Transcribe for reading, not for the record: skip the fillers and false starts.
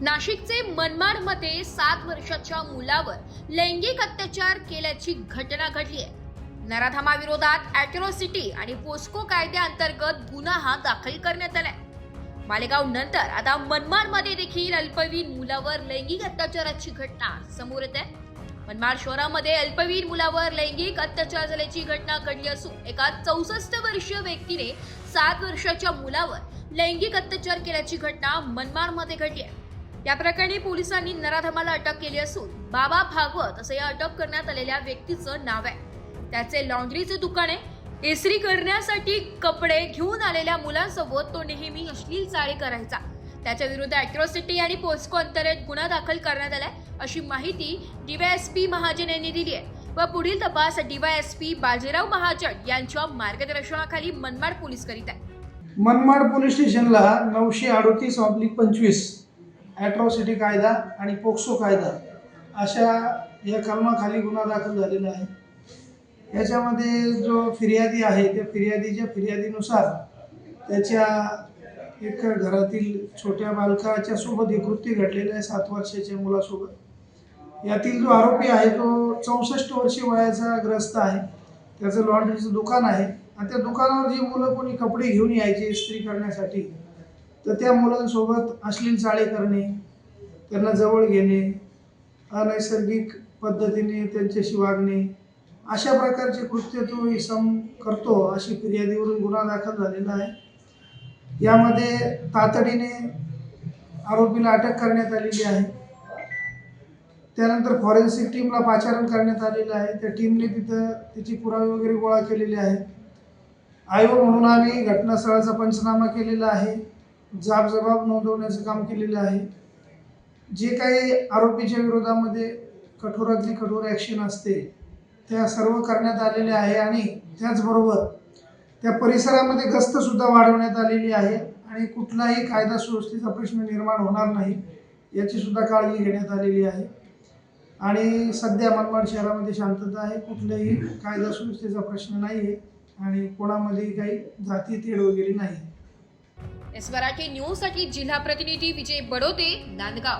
नाशिकचे मनमाडमध्ये 7 वर्षाच्या मुलावर लैंगिक अत्याचार केल्याची घटना घडली आहे। नराधमा विरोधात अॅट्रॉसिटी आणि पोस्को कायद्याअंतर्गत गुन्हा दाखल करण्यात आलाय। मालेगाव नंतर आता मनमाडमध्ये देखील अल्पवयीन मुलावर लैंगिक अत्याचाराची घटना समोर येत आहे। मनमाड शहरामध्ये अल्पवयीन मुलावर लैंगिक अत्याचार झाल्याची घटना घडली असून एका 64 वर्षीय व्यक्तीने 7 वर्षाच्या मुलावर लैंगिक अत्याचार केल्याची घटना मनमाडमध्ये घडली आहे। या प्रकरणी पोलिसांनी नराधमाला अटक केली असून बाबा भागवत असं या अटक करण्यात आलेल्या व्यक्तीचं नाव आहे। त्याचे लॉन्ड्रीचे दुकान आहे। इस्त्री करण्यासाठी कपडे घेऊन आलेल्या मुलांसोबत तो नेहमी अश्लील चाळे करायचा। त्याच्या विरुद्ध अॅट्रॉसिटी आणि पोस्को अंतर्गत गुन्हा दाखल करण्यात आलाय अशी माहिती डीवायएसपी महाजन यांनी दिली आहे व पुढील तपास डीवायएसपी बाजीराव महाजन यांच्या मार्गदर्शनाखाली मनमाड पोलीस करीत आहेत। मनमाड पोलीस स्टेशनला 938/25 अॅट्रॉसिटी कायदा आणि पोक्सो कायदा अशा या कलमाखाली गुन्हा दाखल झालेला आहे। याच्यामध्ये जो फिर्यादी आहे त्या फिर्यादीच्या फिर्यादीनुसार त्याच्या एक घरातील छोट्या बालकाच्या सोबत हे कृत्य घडलेलं आहे 7 वर्षाच्या मुलासोबत। यातील जो आरोपी आहे तो 64 वर्षीय वयाचा ग्रस्त आहे। त्याचं लॉन्ड्रीचं दुकान आहे आणि त्या दुकानावर जी मुलं कोणी कपडे घेऊन यायचे इस्त्री करण्यासाठी तर त्या मुलांसोबत अश्लील चाळे करणे, त्यांना जवळ घेणे, अनैसर्गिक पद्धतीने त्यांच्याशी वागणे अशा प्रकारचे कृत्य तो इसम करतो अशी फिर्यादीवरून गुन्हा दाखल झालेला आहे। यामध्ये तातडीने आरोपीला अटक करण्यात आलेली आहे। त्यानंतर फॉरेन्सिक टीमला पाचारण करण्यात आलेलं आहे। त्या टीमने तिथं त्याची पुरावे वगैरे गोळा केलेले आहेत। आयोग म्हणून आम्ही घटनास्थळाचा पंचनामा केलेला आहे, जबाब नोंदवण्याचं काम केलेलं आहे। जे काही आरोपीच्या विरोधामध्ये कठोरातली कठोर ॲक्शन असते त्या सर्व करण्यात आलेले आहे आणि त्याचबरोबर त्या परिसरामध्ये गस्तसुद्धा वाढवण्यात आलेली आहे आणि कुठलाही कायदा सुव्यवस्थेचा प्रश्न निर्माण होणार नाही याची सुद्धा काळजी घेण्यात आलेली आहे। आणि सध्या मनमाड शहरामध्ये शांतता आहे, कुठलाही कायदा सुव्यवस्थेचा प्रश्न नाही आहे आणि कोणामध्येही काही जाती तेढ वगैरे नाही। एस मराठी न्यूज साठी जिल्हा प्रतिनिधी विजय बडोते, नांदगाव।